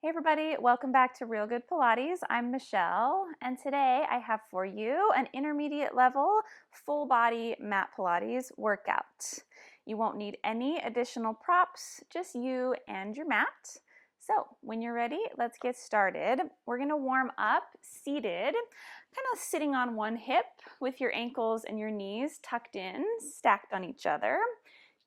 Hey everybody, welcome back to Real Good Pilates. I'm Michelle, and today I have for you an intermediate level full body mat Pilates workout. You won't need any additional props, just you and your mat. So when you're ready, let's get started. We're gonna warm up seated, kind of sitting on one hip with your ankles and your knees tucked in, stacked on each other.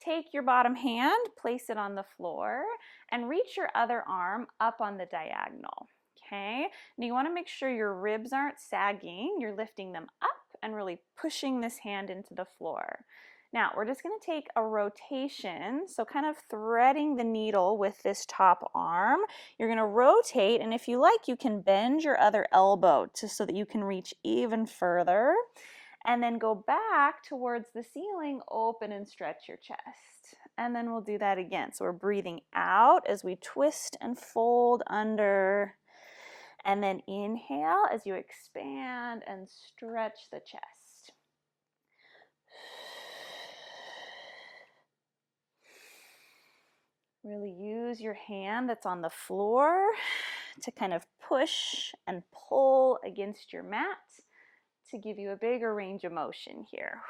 Take your bottom hand, place it on the floor, and reach your other arm up on the diagonal. Okay, now you want to make sure your ribs aren't sagging. You're lifting them up and really pushing this hand into the floor. Now we're just going to take a rotation, so kind of threading the needle with this top arm. You're going to rotate, and if you like, you can bend your other elbow so that you can reach even further. And then go back towards the ceiling, open and stretch your chest. And then we'll do that again. So we're breathing out as we twist and fold under. And then inhale as you expand and stretch the chest. Really use your hand that's on the floor to kind of push and pull against your mat to give you a bigger range of motion here.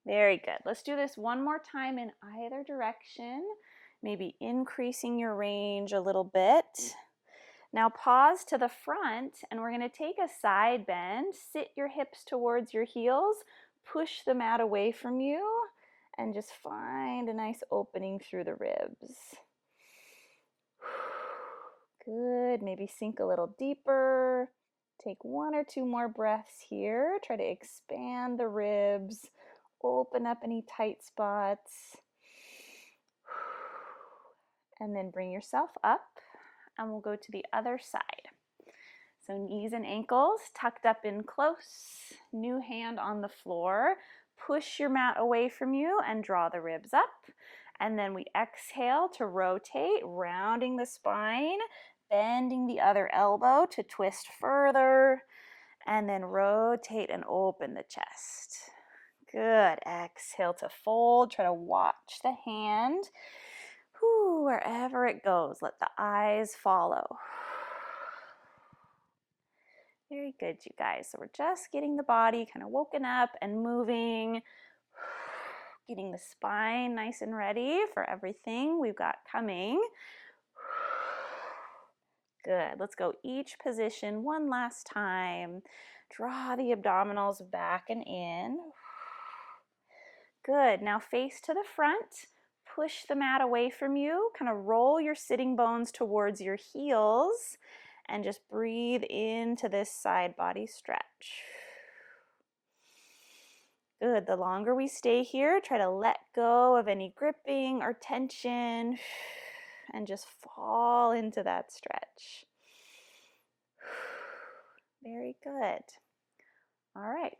Very good. Let's do this one more time in either direction, maybe increasing your range a little bit. Now pause to the front, and we're going to take a side bend. Sit your hips towards your heels, push the mat away from you, and just find a nice opening through the ribs. Good. Maybe sink a little deeper. Take one or two more breaths here. Try to expand the ribs. Open up any tight spots. And then bring yourself up, and we'll go to the other side. So knees and ankles tucked up in close. New hand on the floor. Push your mat away from you and draw the ribs up. And then we exhale to rotate, rounding the spine, bending the other elbow to twist further, and then rotate and open the chest. Good. Exhale to fold. Try to watch the hand. Wherever it goes, let the eyes follow. Very good, you guys. So we're just getting the body kind of woken up and moving, getting the spine nice and ready for everything we've got coming. Good. Let's go each position one last time. Draw the abdominals back and in. Good. Now face to the front. Push the mat away from you. Kind of roll your sitting bones towards your heels and just breathe into this side body stretch. Good. The longer we stay here, try to let go of any gripping or tension and just fall into that stretch. Very good. All right,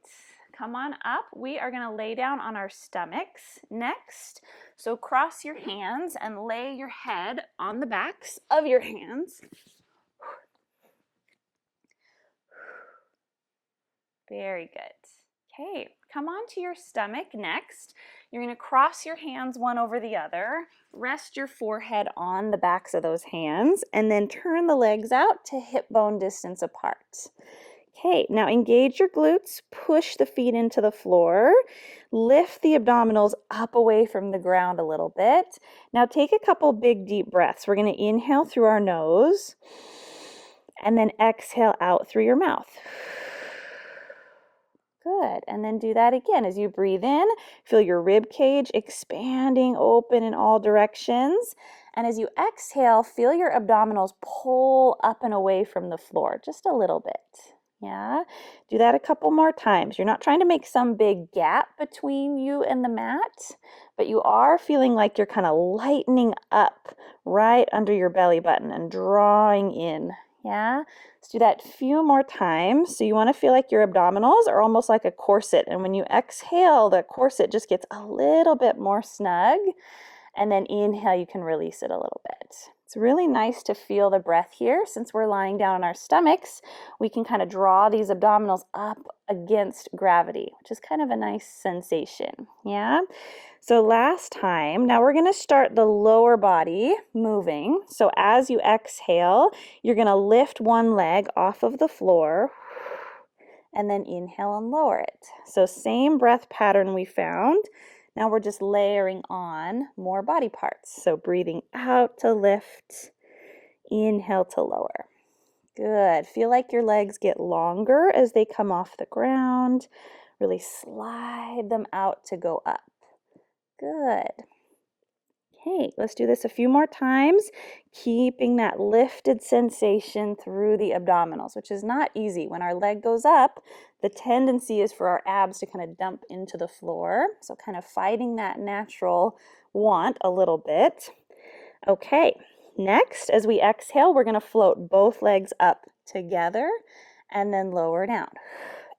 come on up. We are going to lay down on our stomachs next. So cross your hands and lay your head on the backs of your hands. Very good. Okay, come on to your stomach next. You're going to cross your hands one over the other. Rest your forehead on the backs of those hands, and then turn the legs out to hip bone distance apart. Okay, now engage your glutes, push the feet into the floor, lift the abdominals up away from the ground a little bit. Now take a couple big deep breaths. We're going to inhale through our nose and then exhale out through your mouth. Good, and then do that again. As you breathe in, feel your rib cage expanding open in all directions. And as you exhale, feel your abdominals pull up and away from the floor, just a little bit. Yeah, do that a couple more times. You're not trying to make some big gap between you and the mat, but you are feeling like you're kind of lightening up right under your belly button and drawing in. Yeah, let's do that a few more times. So you want to feel like your abdominals are almost like a corset, and when you exhale, the corset just gets a little bit more snug, and then inhale, you can release it a little bit. It's really nice to feel the breath here. Since we're lying down on our stomachs, we can kind of draw these abdominals up against gravity, which is kind of a nice sensation. Yeah? So last time, now we're going to start the lower body moving. So as you exhale, you're going to lift one leg off of the floor and then inhale and lower it. So same breath pattern we found. Now we're just layering on more body parts. So breathing out to lift, inhale to lower. Good. Feel like your legs get longer as they come off the ground. Really slide them out to go up. Good. Okay, let's do this a few more times, keeping that lifted sensation through the abdominals, which is not easy. When our leg goes up, the tendency is for our abs to kind of dump into the floor. So kind of fighting that natural want a little bit. Okay, next, as we exhale, we're going to float both legs up together and then lower down.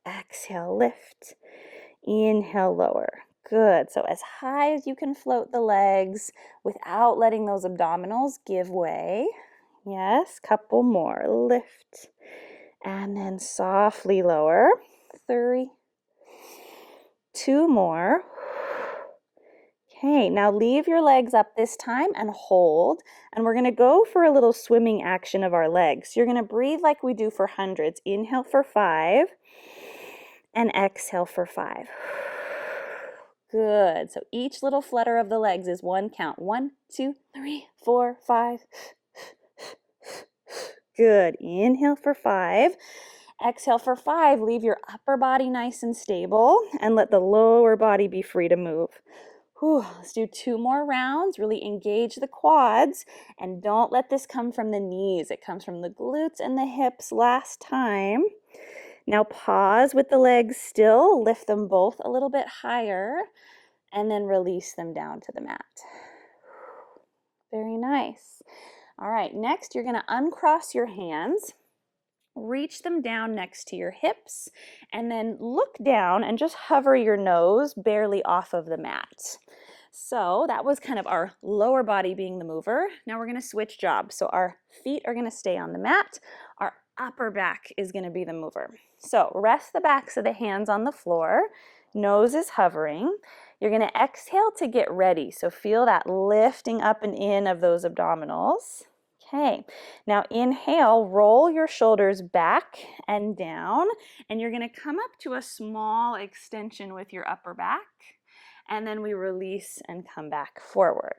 Exhale, lift. Inhale, lower. Good. So as high as you can float the legs without letting those abdominals give way. Yes, couple more. Lift. And then softly lower. 3. 2 more. Okay, now leave your legs up this time and hold. And we're going to go for a little swimming action of our legs. You're going to breathe like we do for hundreds. Inhale for 5 and exhale for 5. Good. So each little flutter of the legs is one count. 1, 2, 3, 4, 5. Good. Inhale for 5. Exhale for 5. Leave your upper body nice and stable and let the lower body be free to move. Whew. Let's do 2 more rounds. Really engage the quads and don't let this come from the knees. It comes from the glutes and the hips last time. Now pause with the legs still, lift them both a little bit higher, and then release them down to the mat. Very nice. All right, next you're going to uncross your hands, reach them down next to your hips, and then look down and just hover your nose barely off of the mat. So that was kind of our lower body being the mover. Now we're going to switch jobs. So our feet are going to stay on the mat. Our upper back is going to be the mover. So rest the backs of the hands on the floor. Nose is hovering. You're going to exhale to get ready. So feel that lifting up and in of those abdominals. Okay, now inhale, roll your shoulders back and down, and you're going to come up to a small extension with your upper back. And then we release and come back forward.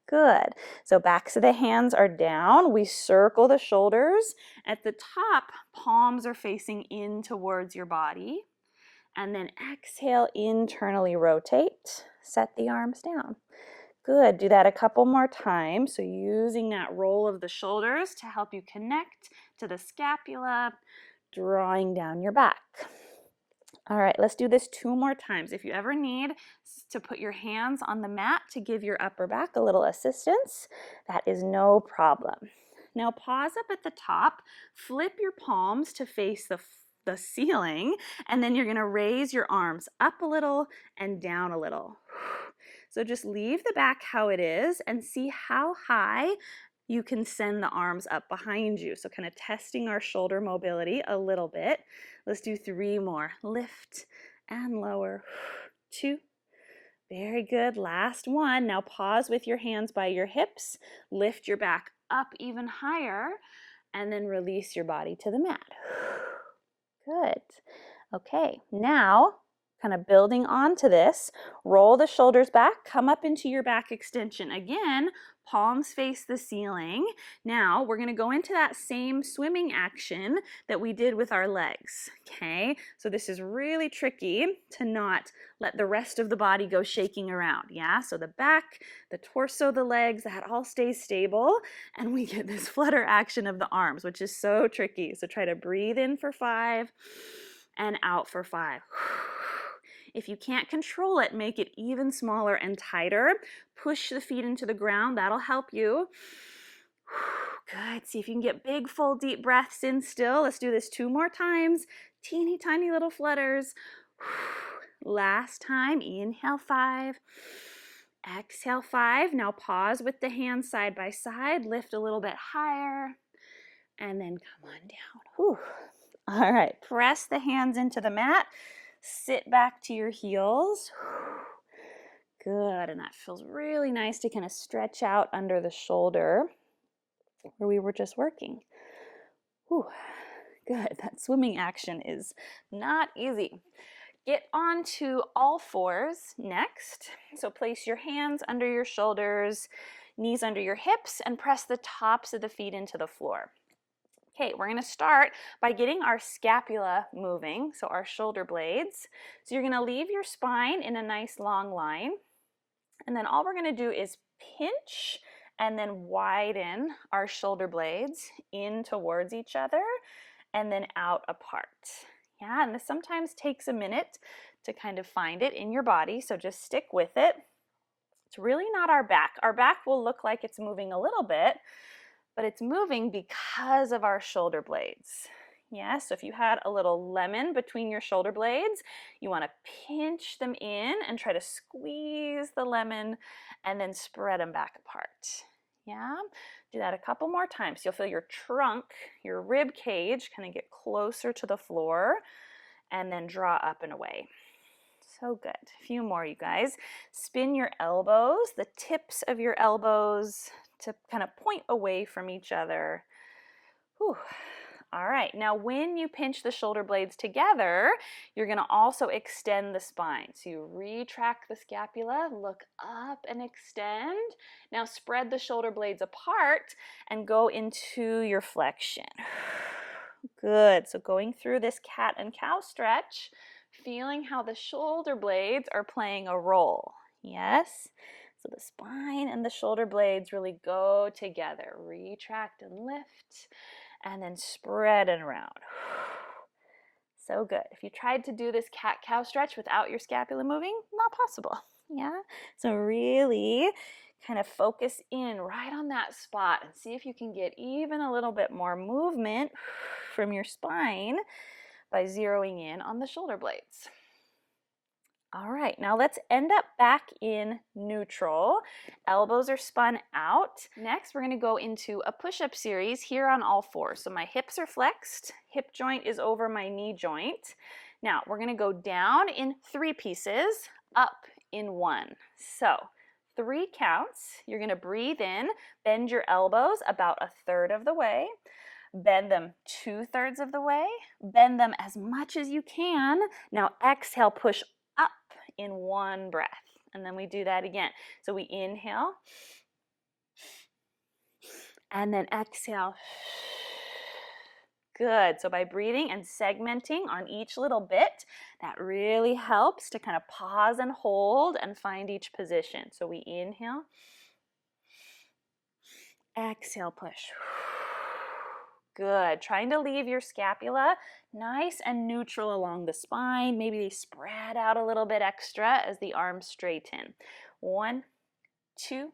Good. So backs of the hands are down. We circle the shoulders. At the top, palms are facing in towards your body. And then exhale, internally rotate. Set the arms down. Good. Do that a couple more times. So using that roll of the shoulders to help you connect to the scapula, drawing down your back. All right, let's do this 2 more times. If you ever need to put your hands on the mat to give your upper back a little assistance, that is no problem. Now pause up at the top, flip your palms to face the ceiling, and then you're going to raise your arms up a little and down a little. So just leave the back how it is and see how high you can send the arms up behind you. So kind of testing our shoulder mobility a little bit. Let's do 3 more. Lift and lower. 2. Very good. Last one. Now pause with your hands by your hips. Lift your back up even higher and then release your body to the mat. Good. Okay, now kind of building onto this, roll the shoulders back, come up into your back extension. Again, palms face the ceiling. Now we're going to go into that same swimming action that we did with our legs. Okay, so this is really tricky to not let the rest of the body go shaking around. Yeah, so the back, the torso, the legs, that all stays stable, and we get this flutter action of the arms, which is so tricky. So try to breathe in for 5 and out for 5. If you can't control it, make it even smaller and tighter. Push the feet into the ground. That'll help you. Good. See if you can get big, full, deep breaths in still. Let's do this 2 more times. Teeny tiny little flutters. Last time. Inhale 5 Exhale, 5. Now pause with the hands side by side. Lift a little bit higher. And then come on down. Whew. All right, press the hands into the mat. Sit back to your heels. Good, and that feels really nice to kind of stretch out under the shoulder where we were just working. Whew. Good, that swimming action is not easy. Get onto all fours next. So place your hands under your shoulders, knees under your hips, and press the tops of the feet into the floor. Okay, we're going to start by getting our scapula moving, so our shoulder blades. So you're going to leave your spine in a nice long line, and then all we're going to do is pinch and then widen our shoulder blades in towards each other and then out apart. Yeah, and this sometimes takes a minute to kind of find it in your body, so just stick with it. It's really not our back. Our back will look like it's moving a little bit, but it's moving because of our shoulder blades. Yeah, so if you had a little lemon between your shoulder blades, you want to pinch them in and try to squeeze the lemon and then spread them back apart. Yeah, do that a couple more times. You'll feel your trunk, your rib cage kind of get closer to the floor and then draw up and away. So good. A few more, you guys. Spin your elbows, the tips of your elbows to kind of point away from each other. Whew. All right, now when you pinch the shoulder blades together, you're going to also extend the spine. So you retract the scapula, look up and extend. Now spread the shoulder blades apart and go into your flexion. Good, so going through this cat and cow stretch, feeling how the shoulder blades are playing a role. Yes? So the spine and the shoulder blades really go together. Retract and lift, and then spread and around. So good. If you tried to do this cat-cow stretch without your scapula moving, not possible. Yeah? So really kind of focus in right on that spot and see if you can get even a little bit more movement from your spine by zeroing in on the shoulder blades. All right, now let's end up back in neutral. Elbows are spun out. Next, we're going to go into a push-up series here on all fours. So my hips are flexed, hip joint is over my knee joint. Now, we're going to go down in 3 pieces, up in 1. So 3 counts. You're going to breathe in, bend your elbows about 1/3 of the way. Bend them 2/3 of the way. Bend them as much as you can. Now exhale, push up in 1 breath. And then we do that again. So we inhale and then exhale. Good. So by breathing and segmenting on each little bit, that really helps to kind of pause and hold and find each position. So we inhale, exhale, push. Good. Trying to leave your scapula nice and neutral along the spine. Maybe they spread out a little bit extra as the arms straighten. 1, 2,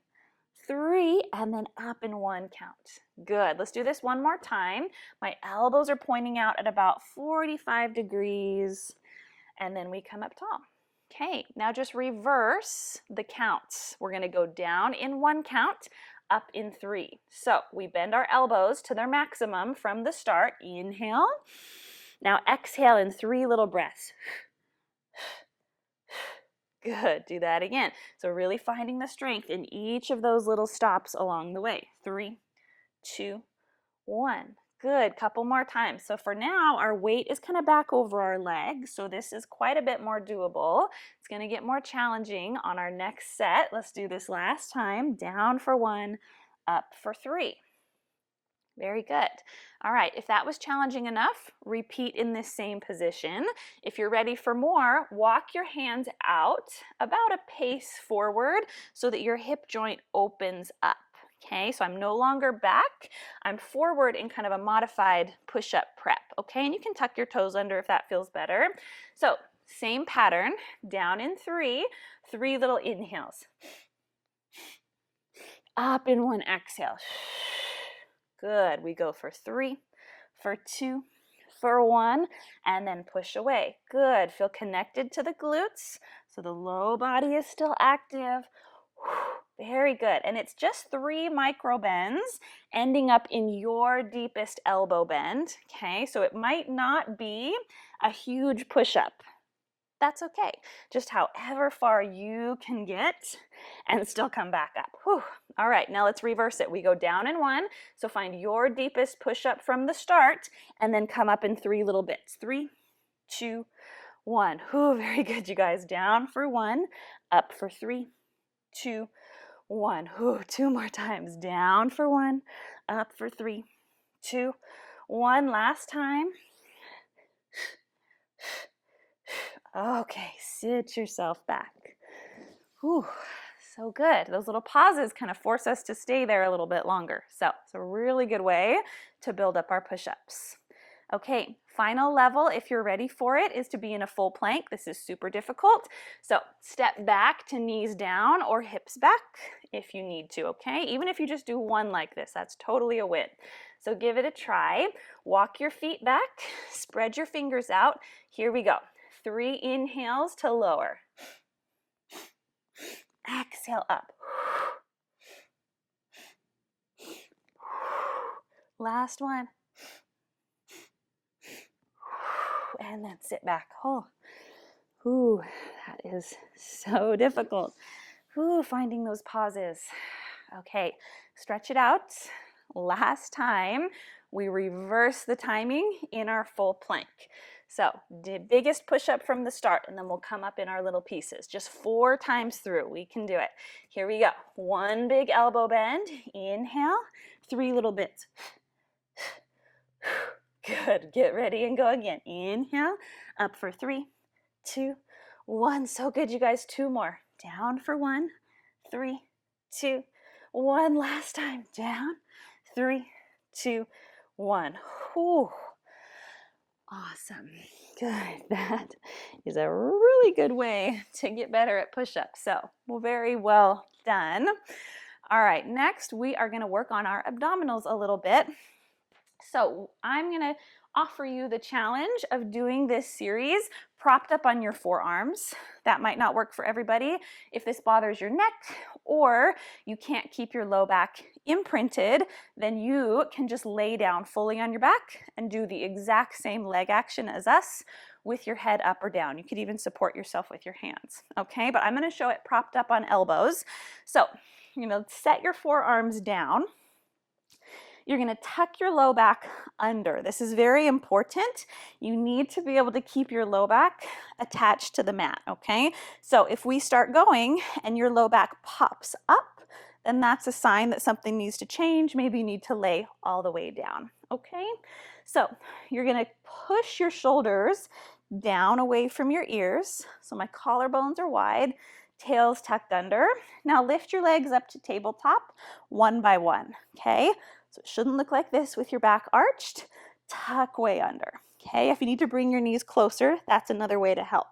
3, and then up in 1 count. Good. Let's do this one more time. My elbows are pointing out at about 45 degrees, and then we come up tall. Okay, now just reverse the counts. We're going to go down in 1 count, up in 3. So we bend our elbows to their maximum from the start. Inhale. Now exhale in 3 little breaths. Good. Do that again. So really finding the strength in each of those little stops along the way. 3, 2, 1. Good. Couple more times. So for now, our weight is kind of back over our legs. So this is quite a bit more doable. It's going to get more challenging on our next set. Let's do this last time. Down for 1, up for 3. Very good. All right, if that was challenging enough, repeat in this same position. If you're ready for more, walk your hands out about a pace forward so that your hip joint opens up. Okay, so I'm no longer back. I'm forward in kind of a modified push-up prep. Okay, and you can tuck your toes under if that feels better. So same pattern, down in 3, 3 little inhales. Up in 1 exhale. Good. We go for 3, for 2, for 1, and then push away. Good. Feel connected to the glutes, so the low body is still active. Very good. And it's just 3 micro bends ending up in your deepest elbow bend. Okay, so it might not be a huge push-up. That's okay. Just however far you can get and still come back up. Whew. All right, now let's reverse it. We go down in 1. So find your deepest push-up from the start and then come up in 3 little bits. 3, 2, 1. Whew, very good, you guys. Down for 1, up for 3, 2, 1. Whew, 2 more times. Down for 1, up for 3, 2, 1. Last time. Okay, sit yourself back. Whew, so good. Those little pauses kind of force us to stay there a little bit longer. So it's a really good way to build up our push-ups. Okay, final level, if you're ready for it, is to be in a full plank. This is super difficult. So step back to knees down or hips back if you need to, okay? Even if you just do 1 like this, that's totally a win. So give it a try. Walk your feet back, spread your fingers out. Here we go. 3 inhales to lower. Exhale up. Last one. And then sit back. Oh, ooh, that is so difficult. Ooh, finding those pauses. Okay, stretch it out. Last time, we reverse the timing in our full plank. So the biggest push up from the start, and then we'll come up in our little pieces. Just 4 times through. We can do it. Here we go. 1 big elbow bend. Inhale. 3 little bits. Good. Get ready and go again. Inhale. Up for 3, 2, 1. So good, you guys. 2 more. Down for 1, 3, 2, 1. Last time. Down. 3, 2, 1. Whew. Awesome. Good. That is a really good way to get better at push-ups. So, very well done. All right, next we are going to work on our abdominals a little bit. So, I'm going to offer you the challenge of doing this series propped up on your forearms. That might not work for everybody if this bothers your neck or you can't keep your low back imprinted, then you can just lay down fully on your back and do the exact same leg action as us with your head up or down. You could even support yourself with your hands, okay? But I'm gonna show it propped up on elbows. So, set your forearms down. You're going to tuck your low back under. This is very important. You need to be able to keep your low back attached to the mat, okay? So if we start going and your low back pops up, then that's a sign that something needs to change. Maybe you need to lay all the way down, okay? So you're going to push your shoulders down away from your ears. So my collarbones are wide, tail's tucked under. Now lift your legs up to tabletop 1 by 1, okay? So it shouldn't look like this with your back arched. Tuck way under, okay? If you need to bring your knees closer, that's another way to help.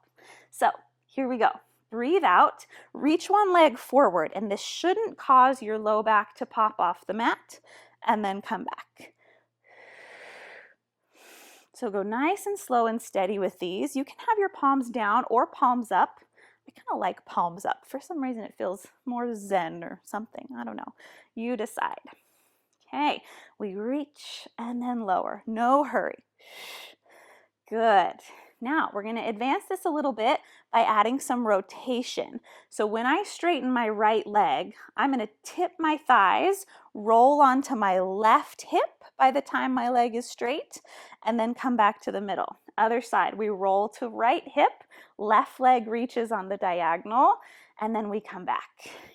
So here we go. Breathe out, reach one leg forward, and this shouldn't cause your low back to pop off the mat, and then come back. So go nice and slow and steady with these. You can have your palms down or palms up. I kind of like palms up. For some reason it feels more zen or something. I don't know. You decide. Okay, we reach and then lower. No hurry. Good. Now we're going to advance this a little bit by adding some rotation. So when I straighten my right leg, I'm going to tip my thighs, roll onto my left hip by the time my leg is straight, and then come back to the middle. Other side, we roll to right hip, left leg reaches on the diagonal, and then we come back.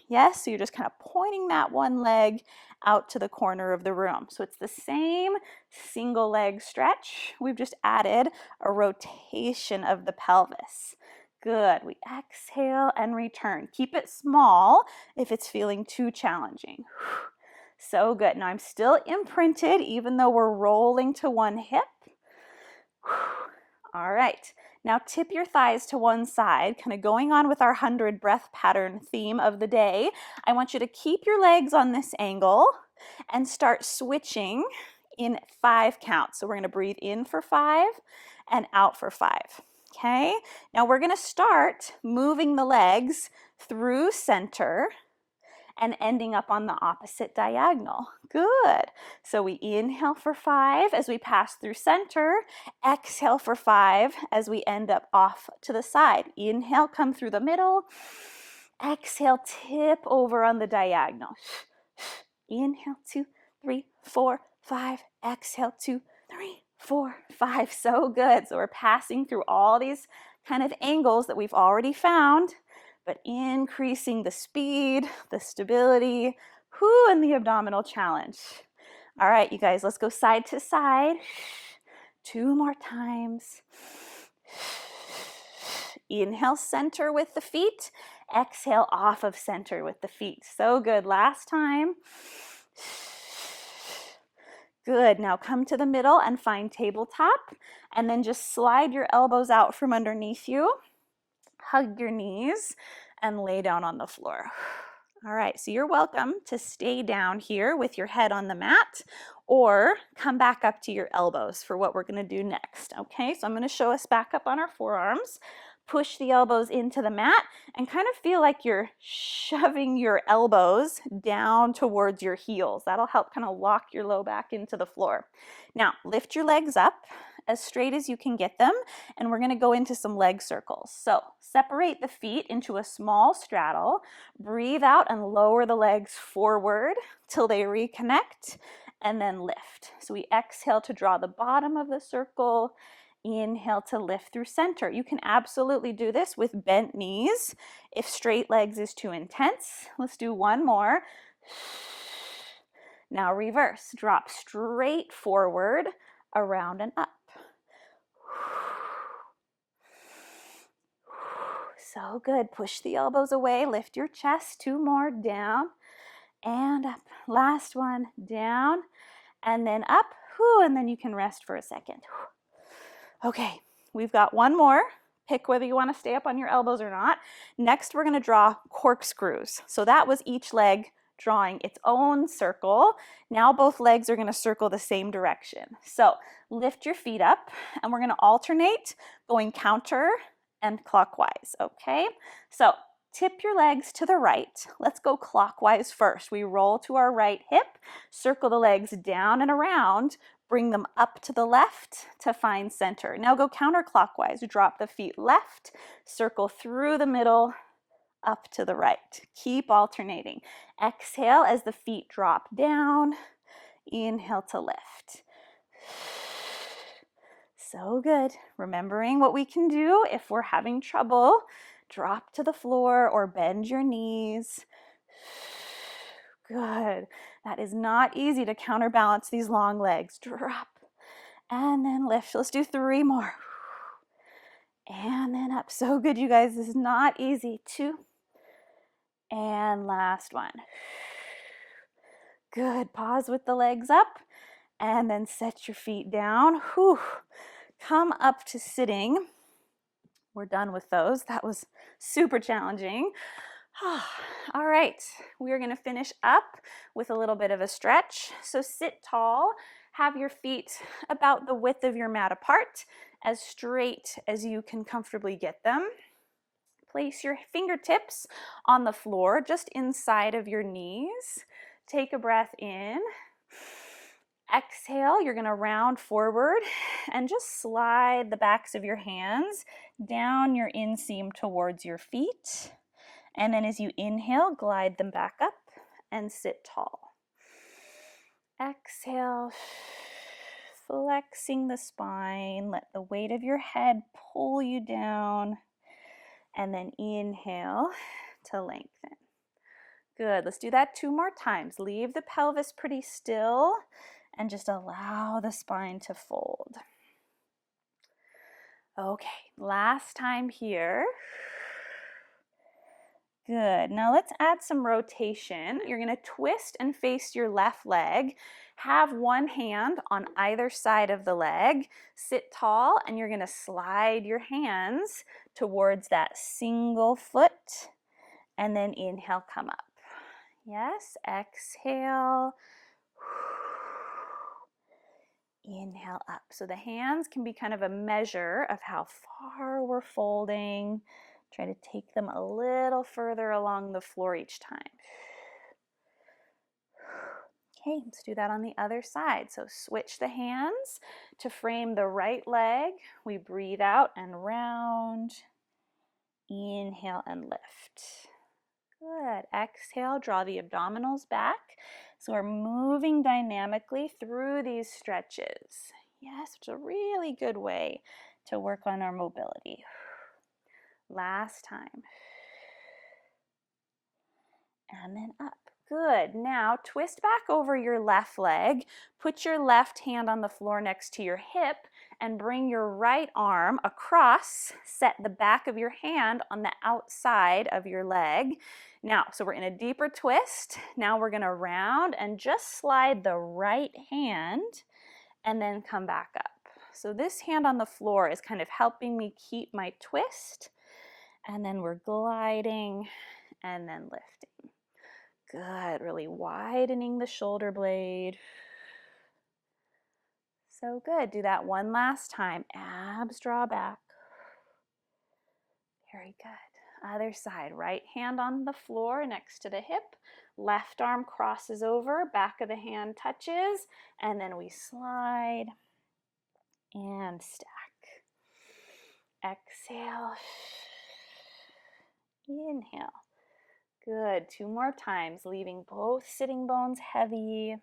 Yes, so you're just kind of pointing that one leg out to the corner of the room. So it's the same single leg stretch. We've just added a rotation of the pelvis. Good. We exhale and return. Keep it small if it's feeling too challenging. So good. Now I'm still imprinted even though we're rolling to one hip. All right. Now tip your thighs to one side, kind of going on with our 100 breath pattern theme of the day. I want you to keep your legs on this angle and start switching in 5 counts. So we're going to breathe in for 5 and out for 5. Okay? Now we're going to start moving the legs through center and ending up on the opposite diagonal. Good. So we inhale for 5 as we pass through center. Exhale for 5 as we end up off to the side. Inhale, come through the middle. Exhale, tip over on the diagonal. Inhale, 2, 3, 4, 5. Exhale, 2, 3, 4, 5. So good. So we're passing through all these kind of angles that we've already found, but increasing the speed, the stability, and the abdominal challenge. All right, you guys, let's go side to side. 2 more times. Inhale, center with the feet. Exhale, off of center with the feet. So good. Last time. Good. Now come to the middle and find tabletop, and then just slide your elbows out from underneath you. Hug your knees and lay down on the floor. All right, so you're welcome to stay down here with your head on the mat or come back up to your elbows for what we're going to do next. Okay, so I'm going to show us back up on our forearms. Push the elbows into the mat and kind of feel like you're shoving your elbows down towards your heels. That'll help kind of lock your low back into the floor. Now, lift your legs up as straight as you can get them, and we're going to go into some leg circles. So separate the feet into a small straddle. Breathe out and lower the legs forward till they reconnect, and then lift. So we exhale to draw the bottom of the circle. Inhale to lift through center. You can absolutely do this with bent knees if straight legs is too intense. Let's do one more. Now reverse. Drop straight forward, around and up. So good. Push the elbows away. Lift your chest. 2 more. Down and up. Last one. Down and then up. And then you can rest for a second. Okay, we've got one more. Pick whether you want to stay up on your elbows or not. Next, we're going to draw corkscrews. So that was each leg drawing its own circle. Now both legs are going to circle the same direction. So lift your feet up, and we're going to alternate going counter and clockwise, okay? So tip your legs to the right. Let's go clockwise first. We roll to our right hip, circle the legs down and around, bring them up to the left to find center. Now go counterclockwise. Drop the feet left, circle through the middle, up to the right. Keep alternating. Exhale as the feet drop down. Inhale to lift. So good. Remembering what we can do if we're having trouble. Drop to the floor or bend your knees. Good. That is not easy to counterbalance these long legs. Drop and then lift. Let's do 3 more. And then up. So good, you guys. This is not easy. 2. And last one. Good. Pause with the legs up and then set your feet down. Come up to sitting. We're done with those. That was super challenging. All right, we are going to finish up with a little bit of a stretch. So sit tall, have your feet about the width of your mat apart, as straight as you can comfortably get them. Place your fingertips on the floor, just inside of your knees. Take a breath in. Exhale, you're going to round forward and just slide the backs of your hands down your inseam towards your feet. And then as you inhale, glide them back up and sit tall. Exhale, flexing the spine. Let the weight of your head pull you down. And then inhale to lengthen. Good. Let's do that 2 more times. Leave the pelvis pretty still and just allow the spine to fold. Okay, last time here. Good. Now let's add some rotation. You're going to twist and face your left leg. Have one hand on either side of the leg. Sit tall, and you're going to slide your hands towards that single foot. And then inhale, come up. Yes, exhale. Inhale up. So the hands can be kind of a measure of how far we're folding. Try to take them a little further along the floor each time. Okay, let's do that on the other side. So switch the hands to frame the right leg. We breathe out and round. Inhale and lift. Good. Exhale, draw the abdominals back. So we're moving dynamically through these stretches. Yes, it's a really good way to work on our mobility. Last time. And then up. Good. Now twist back over your left leg. Put your left hand on the floor next to your hip and bring your right arm across. Set the back of your hand on the outside of your leg. Now, so we're in a deeper twist. Now we're going to round and just slide the right hand and then come back up. So this hand on the floor is kind of helping me keep my twist. And then we're gliding and then lifting. Good, really widening the shoulder blade. So good. Do that one last time. Abs draw back. Very good. Other side. Right hand on the floor next to the hip. Left arm crosses over. Back of the hand touches. And then we slide and stack. Exhale. Inhale. Good. 2 more times, leaving both sitting bones heavy.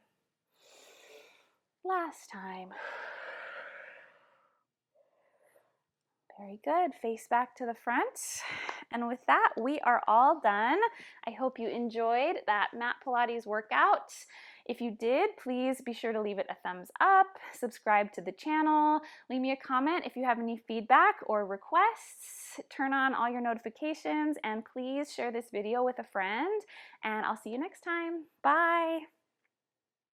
Last time. Very good. Face back to the front. And with that, we are all done. I hope you enjoyed that mat Pilates workout. If you did, please be sure to leave it a thumbs up, subscribe to the channel, leave me a comment if you have any feedback or requests, turn on all your notifications, and please share this video with a friend. And I'll see you next time. Bye.